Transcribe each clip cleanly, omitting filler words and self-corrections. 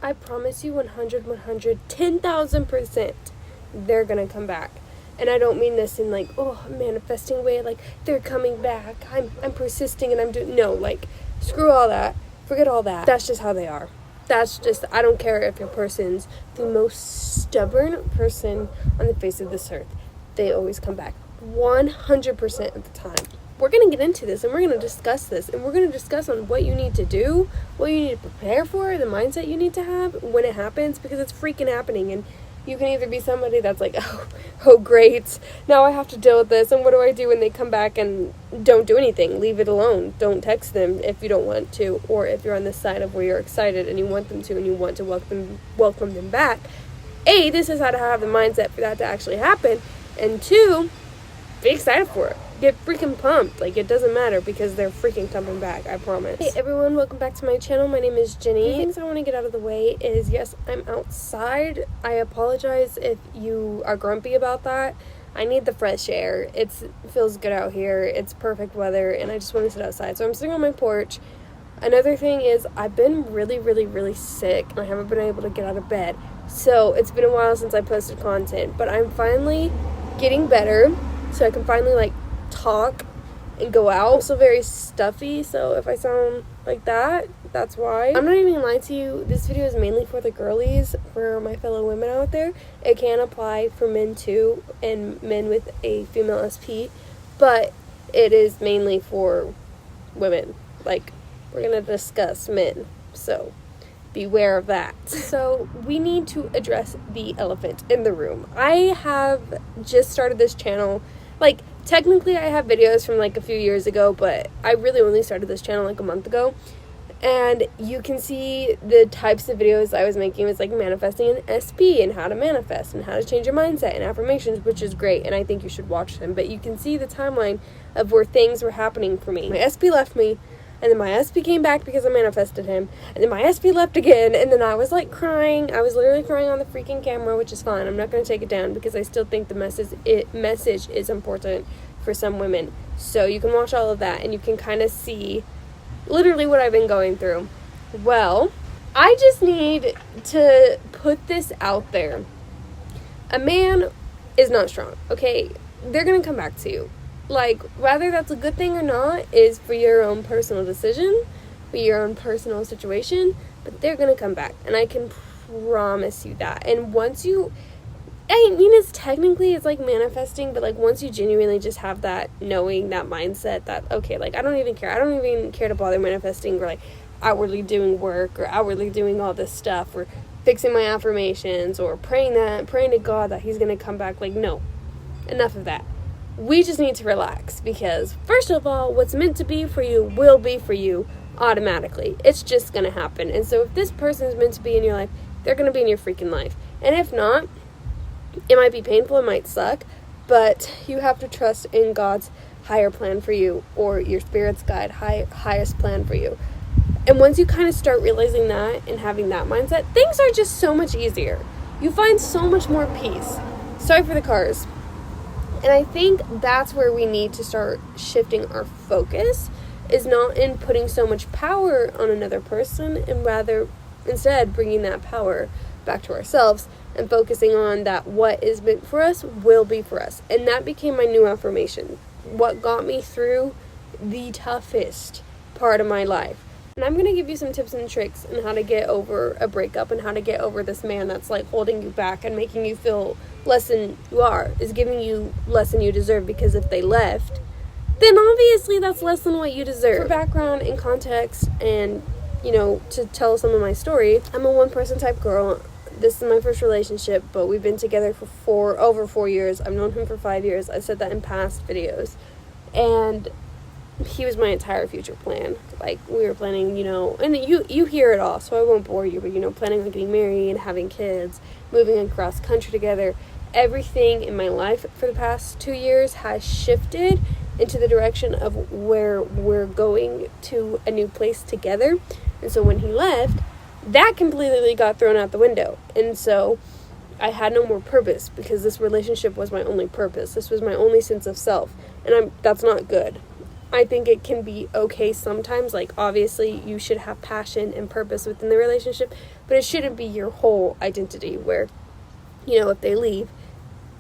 I promise you 10,000%, they're gonna come back. And I don't mean this in like, oh, a manifesting way, like, they're coming back, I'm persisting and I'm doing, no, like, screw all that, forget all that. That's just how they are. That's just, I don't care if your person's the most stubborn person on the face of this earth. They always come back, 100% of the time. We're going to get into this, and we're going to discuss this, and we're going to discuss on what you need to do, what you need to prepare for, the mindset you need to have when it happens, because it's freaking happening. And you can either be somebody that's like, oh great, now I have to deal with this, and what do I do when they come back? And don't do anything, leave it alone. Don't text them if you don't want to, or if you're on this side of where you're excited and you want them to, and you want to welcome them back. A, this is how to have the mindset for that to actually happen, and 2, be excited for it. Get freaking pumped. Like, it doesn't matter because they're freaking coming back, I promise. Hey everyone, welcome back to my channel. My name is Jenny. The things I want to get out of the way is, yes, I'm outside. I apologize if you are grumpy about that. I need the fresh air. It feels good out here. It's perfect weather, and I just want to sit outside. So I'm sitting on my porch. Another thing is, I've been really sick, and I haven't been able to get out of bed. So it's been a while since I posted content, but I'm finally getting better, so I can finally, like, talk and go out. I'm still very stuffy, so if I sound like that, that's why. I'm not even gonna lie to you, this video is mainly for the girlies, for my fellow women out there. It can apply for men too, and men with a female SP, but it is mainly for women. Like, we're gonna discuss men, so beware of that. So we need to address the elephant in the room. I have just started this channel. Like, technically I have videos from like a few years ago, but I really only started this channel like a month ago. And you can see the types of videos I was making was like manifesting an SP and how to manifest and how to change your mindset and affirmations, which is great, and I think you should watch them. But you can see the timeline of where things were happening for me. My SP left me, and then my SP came back because I manifested him, and then my SP left again, and then I was like crying. I was literally crying on the freaking camera, which is fine. I'm not going to take it down because I still think the message is important for some women. So you can watch all of that, and you can kind of see literally what I've been going through. Well, I just need to put this out there. A man is not strong, okay? They're going to come back to you. Like, whether that's a good thing or not is for your own personal decision, for your own personal situation, but they're going to come back, and I can promise you that. And once you, I mean, it's like manifesting, but like once you genuinely just have that knowing, that mindset that, okay, like, I don't even care to bother manifesting or like outwardly doing work or outwardly doing all this stuff or fixing my affirmations or praying to God that he's going to come back. Like, no, enough of that. We just need to relax because, first of all, what's meant to be for you will be for you automatically. It's just going to happen. And so if this person is meant to be in your life, they're going to be in your freaking life. And if not, it might be painful, it might suck, but you have to trust in God's higher plan for you, or your spirit's guide, highest plan for you. And once you kind of start realizing that and having that mindset, things are just so much easier. You find so much more peace. Sorry for the cars. And I think that's where we need to start shifting our focus, is not in putting so much power on another person, and rather instead bringing that power back to ourselves and focusing on that what is meant for us will be for us. And that became my new affirmation. What got me through the toughest part of my life. And I'm going to give you some tips and tricks on how to get over a breakup and how to get over this man that's like holding you back and making you feel less than you are, is giving you less than you deserve, because if they left, then obviously that's less than what you deserve. For background and context and, you know, to tell some of my story, I'm a one-person type girl. This is my first relationship, but we've been together for over 4 years. I've known him for 5 years. I said that in past videos. And he was my entire future plan. Like, we were planning, you know, and you hear it all, so I won't bore you, but, you know, planning on getting married, having kids, moving across country together. Everything in my life for the past 2 years has shifted into the direction of where we're going to a new place together. And so when he left, that completely got thrown out the window. And so I had no more purpose, because this relationship was my only purpose. This was my only sense of self. And that's not good. I think it can be okay sometimes. Like, obviously, you should have passion and purpose within the relationship, but it shouldn't be your whole identity where, if they leave,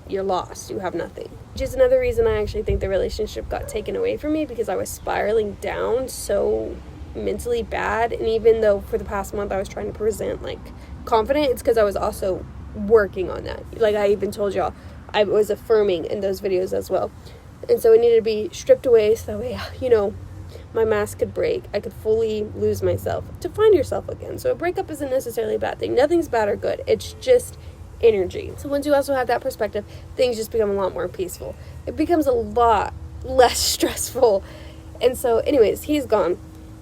you're lost. You have nothing. Which is another reason I actually think the relationship got taken away from me, because I was spiraling down so mentally bad. And even though for the past month I was trying to present, like, confident, it's because I was also working on that. Like, I even told y'all, I was affirming in those videos as well. And so it needed to be stripped away so that way, my mask could break. I could fully lose myself to find yourself again. So a breakup isn't necessarily a bad thing. Nothing's bad or good. It's just energy. So once you also have that perspective, things just become a lot more peaceful. It becomes a lot less stressful. And so anyways, he's gone.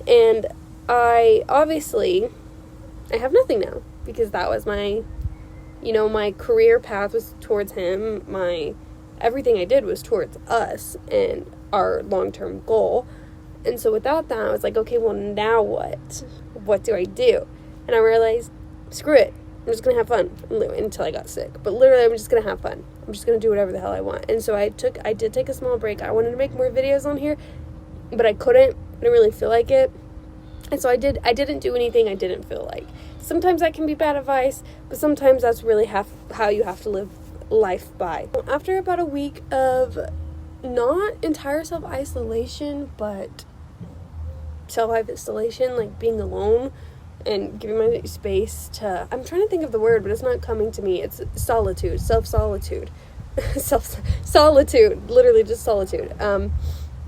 And I have nothing now, because that was my career path was towards him. Everything I did was towards us and our long-term goal. And so without that, I was like, okay, well, now what? What do I do? And I realized, screw it. I'm just going to have fun until I got sick. But literally, I'm just going to have fun. I'm just going to do whatever the hell I want. And so I did take a small break. I wanted to make more videos on here, but I couldn't. I didn't really feel like it. And so I didn't do anything I didn't feel like. Sometimes that can be bad advice, but sometimes that's really how you have to live life by. After about a week of not entire self-isolation, but self-isolation, like being alone and giving my space to, I'm trying to think of the word, but it's not coming to me. It's solitude, self-solitude. Solitude, literally just solitude.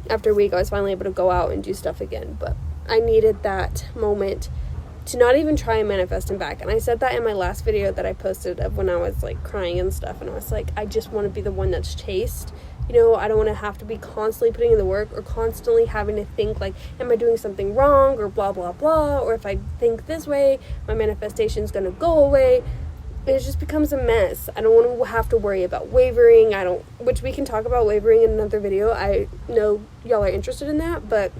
After a week, I was finally able to go out and do stuff again, but I needed that moment to not even try and manifest him back. And I said that in my last video that I posted of when I was like crying and stuff, and I was like, I just want to be the one that's chased. I don't want to have to be constantly putting in the work or constantly having to think like, am I doing something wrong or blah blah blah, or if I think this way, my manifestation's gonna go away. It just becomes a mess. I don't want to have to worry about wavering. Which we can talk about wavering in another video. I know y'all are interested in that, but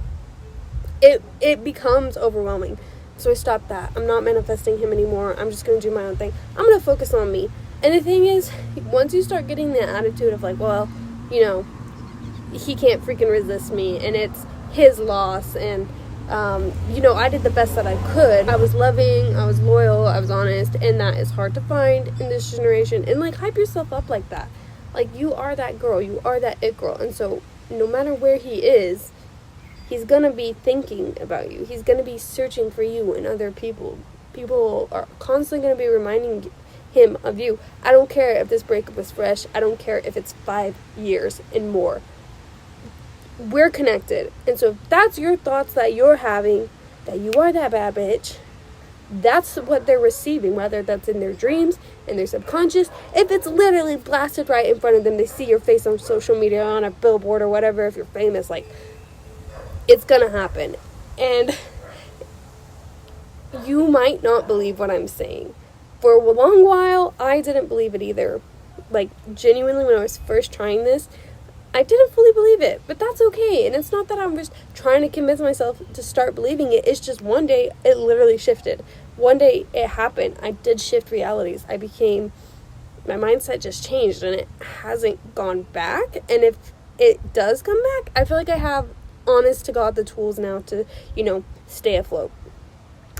it becomes overwhelming. So I stopped that. I'm not manifesting him anymore. I'm just going to do my own thing. I'm going to focus on me. And the thing is, once you start getting the attitude of like, well, he can't freaking resist me, and it's his loss, and, I did the best that I could. I was loving, I was loyal, I was honest, and that is hard to find in this generation. And like, hype yourself up like that. Like, you are that girl. You are that it girl. And so no matter where he is, he's going to be thinking about you. He's going to be searching for you and other people. People are constantly going to be reminding him of you. I don't care if this breakup was fresh. I don't care if it's 5 years and more. We're connected. And so if that's your thoughts that you're having, that you are that bad bitch, that's what they're receiving, whether that's in their dreams, in their subconscious. If it's literally blasted right in front of them, they see your face on social media, on a billboard or whatever, if you're famous, like, it's gonna happen. And you might not believe what I'm saying. For a long while, I didn't believe it either. Like, genuinely, when I was first trying this, I didn't fully believe it. But that's okay. And it's not that I'm just trying to convince myself to start believing it. It's just one day, it literally shifted. One day, it happened. I did shift realities. My mindset just changed, and it hasn't gone back. And if it does come back, I feel like I have, honest to God, the tools now to, stay afloat.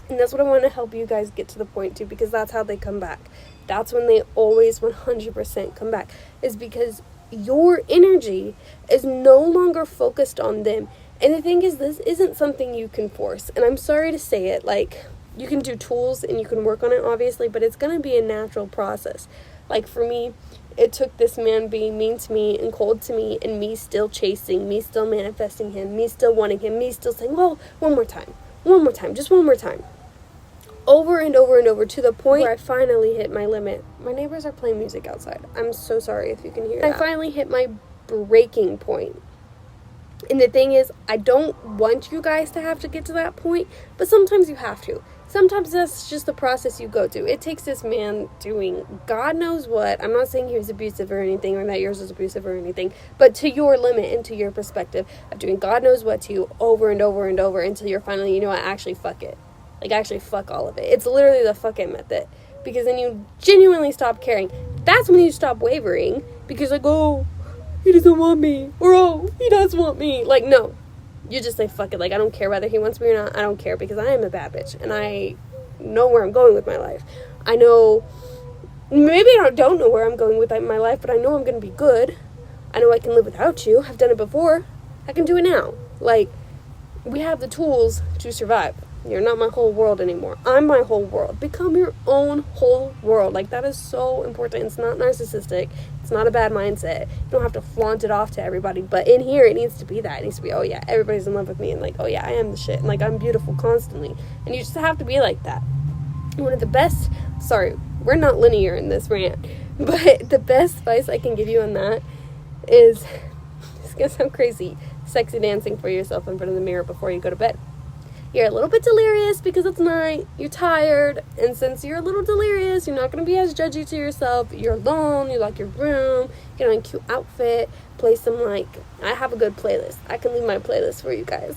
And that's what I want to help you guys get to the point to, because that's how they come back. That's when they always 100% come back, is because your energy is no longer focused on them. And the thing is, this isn't something you can force. And I'm sorry to say it, like, you can do tools and you can work on it, obviously, but it's going to be a natural process. Like, for me, it took this man being mean to me and cold to me, and me still chasing, me still manifesting him, me still wanting him, me still saying, well, one more time, just one more time. Over and over and over, to the point where I finally hit my limit. My neighbors are playing music outside. I'm so sorry if you can hear that. I finally hit my breaking point. And the thing is, I don't want you guys to have to get to that point, but sometimes you have to. Sometimes that's just the process you go through. It takes this man doing God knows what. I'm not saying he was abusive or anything, or that yours was abusive or anything, but to your limit and to your perspective of doing God knows what to you over and over and over until you're finally, you know what, actually fuck it. Like, actually fuck all of it. It's literally the fuck it method. Because then you genuinely stop caring. That's when you stop wavering. Because like, oh, he doesn't want me. Or, oh, he does want me. Like, no. you just say, fuck it, like, I don't care whether he wants me or not. I don't care, because I am a bad bitch, and I know where I'm going with my life. I know, maybe I don't know where I'm going with my life, but I know I'm going to be good. I know I can live without you. I've done it before. I can do it now. Like, we have the tools to survive. You're not my whole world anymore. I'm my whole world. Become your own whole world. Like, that is so important. It's not narcissistic. It's not a bad mindset. You don't have to flaunt it off to everybody. But in here, it needs to be that. It needs to be, oh yeah, everybody's in love with me. And like, oh yeah, I am the shit. And like, I'm beautiful constantly. And you just have to be like that. One of the best, sorry, we're not linear in this rant, but the best advice I can give you on that is, it's gonna sound crazy, sexy dancing for yourself in front of the mirror before you go to bed. You're a little bit delirious because it's night, you're tired, and since you're a little delirious, you're not going to be as judgy to yourself. You're alone, you like your room, get on a cute outfit, play some, like, I have a good playlist. I can leave my playlist for you guys.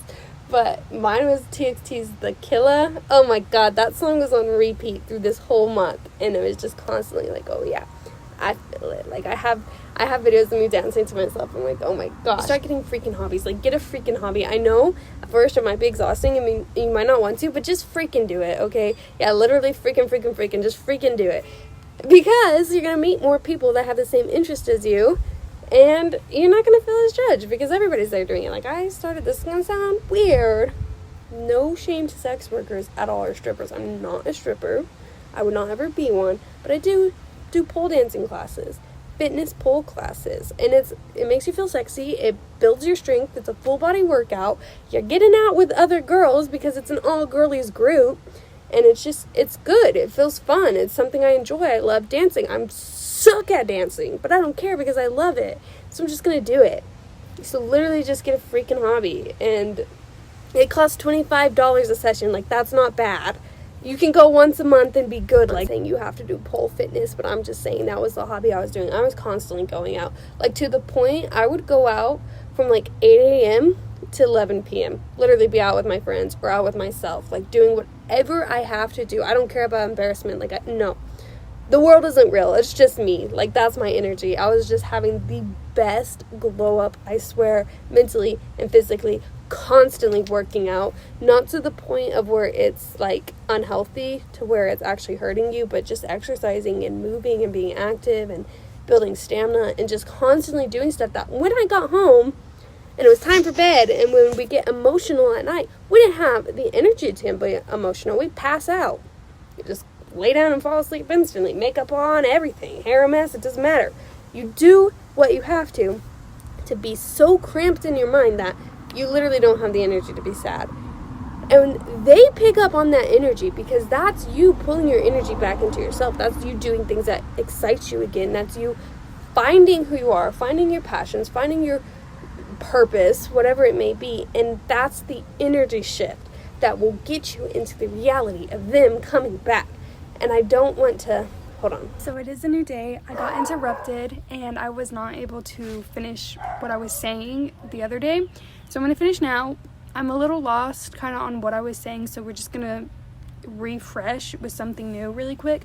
But mine was TXT's The Killer. Oh my god, that song was on repeat through this whole month, and it was just constantly like, oh yeah, I feel it. Like, I have videos of me dancing to myself. I'm like, oh my gosh. Start getting freaking hobbies. Like, get a freaking hobby. I know at first it might be exhausting. I mean, you might not want to, but just freaking do it, okay? Yeah, literally freaking just freaking do it. Because you're going to meet more people that have the same interest as you, and you're not going to feel as judged because everybody's there doing it. Like, this is going to sound weird. No shame to sex workers at all, or strippers. I'm not a stripper. I would not ever be one, but I do pole dancing classes, fitness pole classes, and it makes you feel sexy. It builds your strength. It's a full body workout. You're getting out with other girls because it's an all girlies group, and it's good. It feels fun. It's something I enjoy. I love dancing. I'm suck at dancing, but I don't care because I love it, so I'm just gonna do it. So literally just get a freaking hobby, and it costs $25 a session. Like, that's not bad. You can go once a month and be good. Like, saying you have to do pole fitness, but I'm just saying that was the hobby I was doing. I was constantly going out. Like, to the point, I would go out from, like, 8 a.m. to 11 p.m. Literally be out with my friends or out with myself. Like, doing whatever I have to do. I don't care about embarrassment. Like, no. The world isn't real. It's just me. Like, that's my energy. I was just having the best glow up, I swear, mentally and physically, constantly working out, not to the point of where it's like unhealthy to where it's actually hurting you, but just exercising and moving and being active and building stamina and just constantly doing stuff that when I got home and it was time for bed, and when we get emotional at night, we didn't have the energy to be emotional. We pass out. You just lay down and fall asleep instantly. Makeup on, everything, hair a mess, it doesn't matter. You do what you have to be so cramped in your mind that you literally don't have the energy to be sad. And they pick up on that energy because that's you pulling your energy back into yourself. That's you doing things that excite you again. That's you finding who you are, finding your passions, finding your purpose, whatever it may be. And that's the energy shift that will get you into the reality of them coming back. And I don't want to... Hold on. So it is a new day. I got interrupted and I was not able to finish what I was saying the other day. So I'm going to finish now. I'm a little lost kind of on what I was saying, so we're just going to refresh with something new really quick.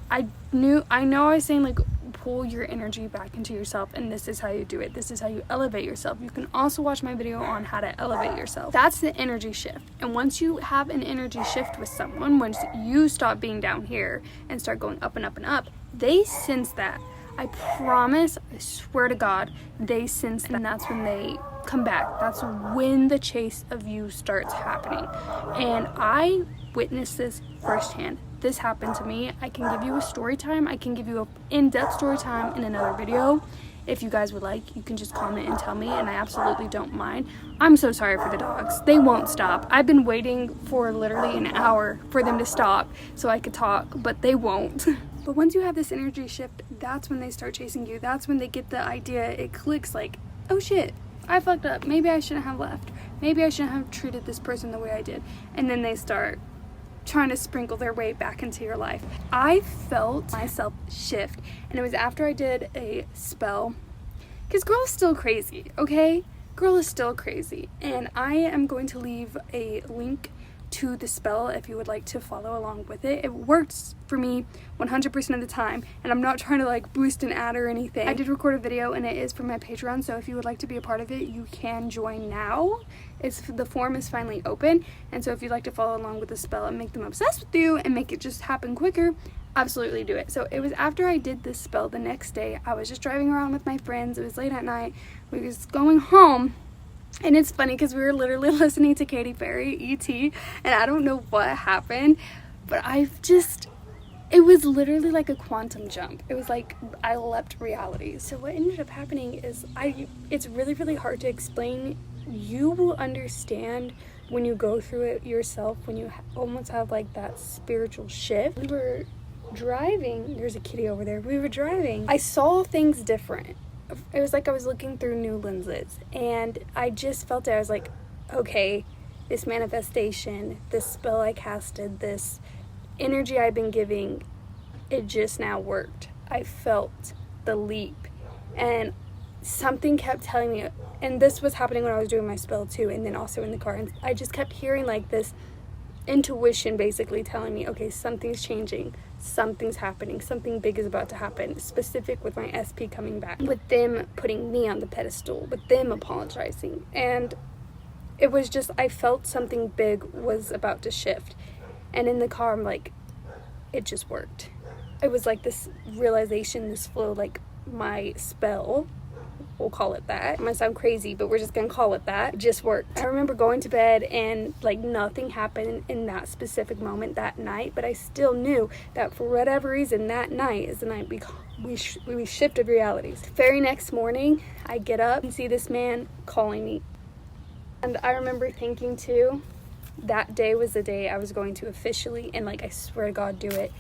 I know I was saying, like, pull your energy back into yourself, and this is how you do it. This is how you elevate yourself. You can also watch my video on how to elevate yourself. That's the energy shift. And once you have an energy shift with someone, once you stop being down here and start going up and up and up, they sense that. I promise, I swear to God, they sense that, and that's when they come back. That's when the chase of you starts happening. And I witnessed this firsthand. This happened to me. I can give you a story time. I can give you an in-depth story time in another video. If you guys would like, you can just comment and tell me, and I absolutely don't mind. I'm so sorry for the dogs. They won't stop. I've been waiting for literally an hour for them to stop so I could talk, but they won't. But once you have this energy shift, that's when they start chasing you. That's when they get the idea. It clicks like, oh shit, I fucked up. Maybe I shouldn't have left. Maybe I shouldn't have treated this person the way I did. And then they start trying to sprinkle their way back into your life. I felt myself shift, and it was after I did a spell, because girl is still crazy, okay? Girl is still crazy, and I am going to leave a link to the spell if you would like to follow along with it. It works for me 100% of the time, and I'm not trying to like boost an ad or anything. I did record a video and it is for my Patreon, so if you would like to be a part of it, you can join now. The form is finally open, and so if you'd like to follow along with the spell and make them obsessed with you and make it just happen quicker, absolutely do it. So it was after I did this spell the next day, I was just driving around with my friends. It was late at night. We was going home. And it's funny because we were literally listening to Katy Perry, E.T., and I don't know what happened, but it was literally like a quantum jump. It was like I leapt reality. So what ended up happening is it's really, really hard to explain. You will understand when you go through it yourself, when you almost have like that spiritual shift. We were driving, there's a kitty over there. We were driving. I saw things different. It was like I was looking through new lenses, and I just felt it. I was like, okay, this manifestation, this spell I casted, this energy I've been giving, it just now worked. I felt the leap, and something kept telling me, and this was happening when I was doing my spell too, and then also in the car, and I just kept hearing like this intuition basically telling me, okay, something's changing, something's happening, something big is about to happen, specific with my SP coming back, with them putting me on the pedestal, with them apologizing. And it was just, I felt something big was about to shift. And in the car, I'm like, it just worked. It was like this realization, this flow, like my spell, we'll call it that. It might sound crazy, but we're just gonna call it that. It just worked. I remember going to bed and like nothing happened in that specific moment that night, but I still knew that for whatever reason that night is the night we shifted realities. The very next morning, I get up and see this man calling me. And I remember thinking too, that day was the day I was going to officially, and like I swear to God, do it.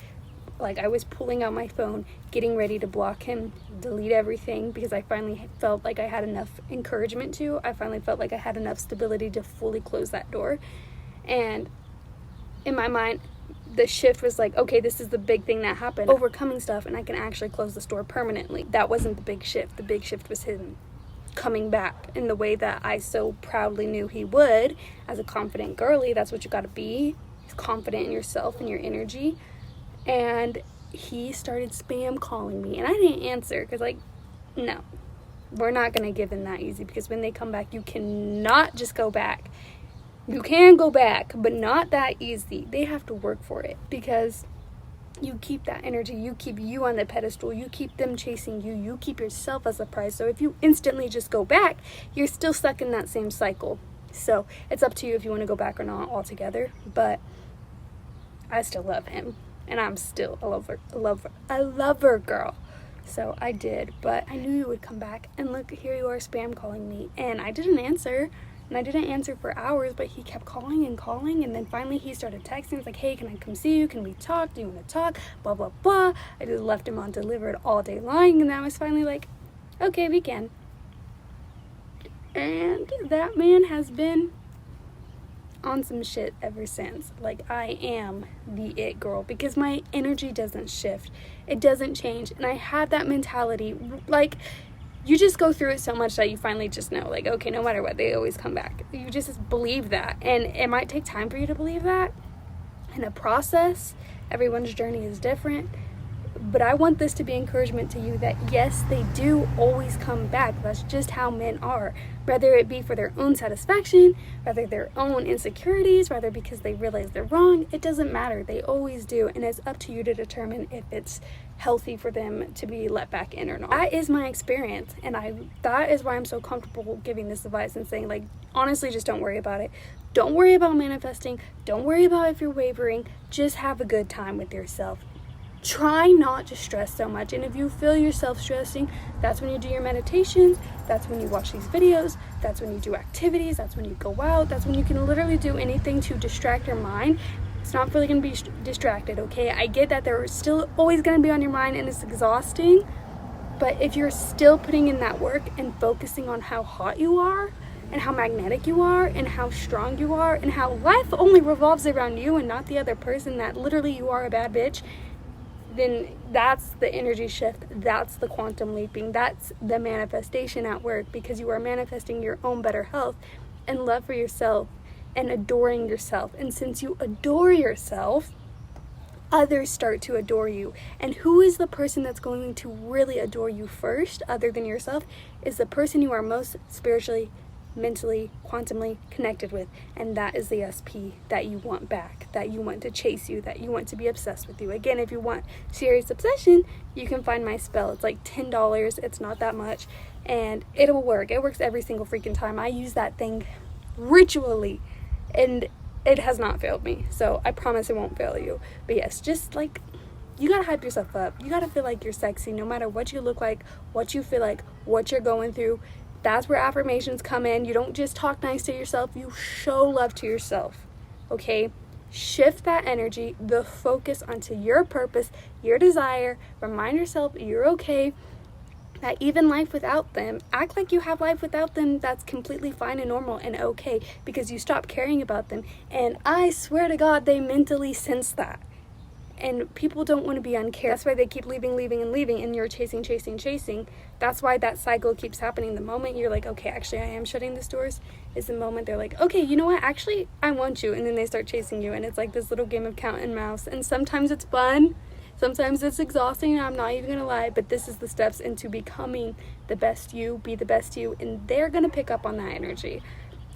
Like I was pulling out my phone, getting ready to block him, delete everything, because I finally felt like I had enough encouragement to. I finally felt like I had enough stability to fully close that door. And in my mind, the shift was like, okay, this is the big thing that happened. Overcoming stuff, and I can actually close the store permanently. That wasn't the big shift. The big shift was him coming back in the way that I so proudly knew he would. As a confident girly, that's what you gotta be. Confident in yourself and your energy. And he started spam calling me, and I didn't answer because like, no, we're not gonna give in that easy, because when they come back, you cannot just go back. You can go back, but not that easy. They have to work for it, because you keep that energy, you keep you on the pedestal, you keep them chasing you, you keep yourself as a prize. So if you instantly just go back, you're still stuck in that same cycle. So it's up to you if you want to go back or not altogether, but I still love him. And I'm still a lover girl. So I did, but I knew you would come back, and look, here you are spam calling me, and I didn't answer, and I didn't answer for hours, but he kept calling, and then finally he started texting. It's like, hey, can I come see you? Can we talk? Do you want to talk? Blah, blah, blah. I just left him on delivered all day long, and I was finally like, okay, we can. And that man has been on some shit ever since. Like, I am the it girl, because my energy doesn't shift, it doesn't change, and I had that mentality. Like, you just go through it so much that you finally just know, like, okay, no matter what, they always come back. You just believe that, and it might take time for you to believe that, and a process. Everyone's journey is different, but I want this to be encouragement to you that yes, they do always come back. That's just how men are, whether it be for their own satisfaction, whether their own insecurities, whether because they realize they're wrong. It doesn't matter. They always do, and it's up to you to determine if it's healthy for them to be let back in or not. That is my experience, and that is why I'm so comfortable giving this advice and saying, like, honestly, just don't worry about it. Don't worry about manifesting. Don't worry about if you're wavering. Just have a good time with yourself. Try not to stress so much, and if you feel yourself stressing, that's when you do your meditations, that's when you watch these videos, that's when you do activities, that's when you go out, that's when you can literally do anything to distract your mind. It's not really going to be distracted, okay? I get that they're still always going to be on your mind, and it's exhausting, but if you're still putting in that work and focusing on how hot you are, and how magnetic you are, and how strong you are, and how life only revolves around you and not the other person, that literally you are a bad bitch, then that's the energy shift, that's the quantum leaping, that's the manifestation at work, because you are manifesting your own better health and love for yourself and adoring yourself. And since you adore yourself, others start to adore you. And who is the person that's going to really adore you first, other than yourself, is the person you are most spiritually, mentally, quantumly connected with. And that is the SP that you want back, that you want to chase you, that you want to be obsessed with you. Again, if you want serious obsession, you can find my spell. It's like $10. It's not that much, and it'll work. It works every single freaking time. I use that thing ritually, and it has not failed me, so I promise it won't fail you. But yes, just like, you gotta hype yourself up. You gotta feel like you're sexy no matter what you look like, what you feel like, what you're going through. That's where affirmations come in. You don't just talk nice to yourself, you show love to yourself, okay? Shift that energy, the focus onto your purpose, your desire. Remind yourself you're okay, that even life without them, act like you have life without them. That's completely fine and normal and okay, because you stop caring about them. And I swear to God, they mentally sense that. And people don't want to be uncared. That's why they keep leaving, and you're chasing. That's why that cycle keeps happening. The moment you're like, okay, actually I am shutting these doors, is the moment they're like, okay, you know what, actually I want you. And then they start chasing you, and it's like this little game of cat and mouse. And sometimes it's fun, sometimes it's exhausting, I'm not even gonna lie, but this is the steps into becoming the best you. Be the best you, and they're gonna pick up on that energy.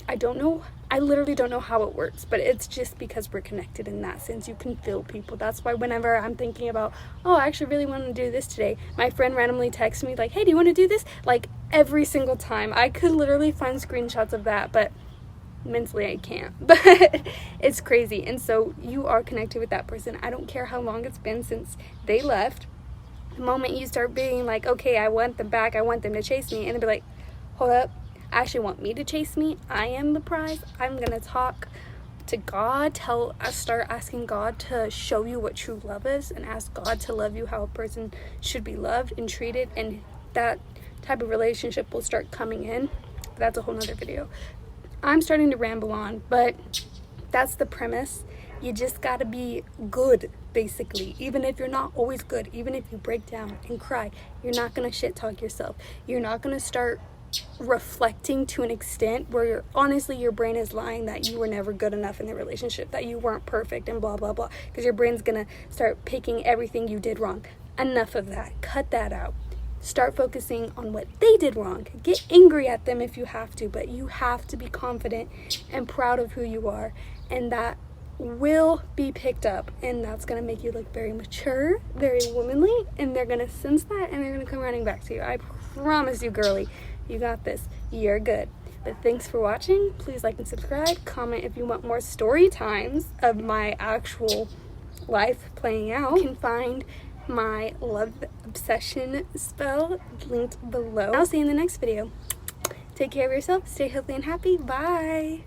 I literally don't know how it works, but it's just because we're connected in that sense. You can feel people. That's why whenever I'm thinking about, oh, I actually really want to do this today, my friend randomly texts me like, hey, do you want to do this? Like every single time. I could literally find screenshots of that, but mentally I can't. But it's crazy. And so you are connected with that person. I don't care how long it's been since they left. The moment you start being like, okay, I want them back, I want them to chase me, and they'll be like, hold up, I actually want me to chase me, I am the prize. I'm gonna talk to God, start asking God to show you what true love is, and ask God to love you how a person should be loved and treated, and that type of relationship will start coming in. That's a whole nother video. I'm starting to ramble on, but that's the premise. You just gotta be good, basically. Even if you're not always good, even if you break down and cry, you're not gonna shit talk yourself. You're not gonna start reflecting to an extent where honestly your brain is lying that you were never good enough in the relationship, that you weren't perfect and blah blah blah, because your brain's gonna start picking everything you did wrong. Enough of that. Cut that out. Start focusing on what they did wrong. Get angry at them if you have to, but you have to be confident and proud of who you are, and that will be picked up, and that's gonna make you look very mature, very womanly, and they're gonna sense that, and they're gonna come running back to you. I promise you, girly. You got this. You're good. But thanks for watching. Please like and subscribe. Comment if you want more story times of my actual life playing out. You can find my love obsession spell linked below. I'll see you in the next video. Take care of yourself. Stay healthy and happy. Bye.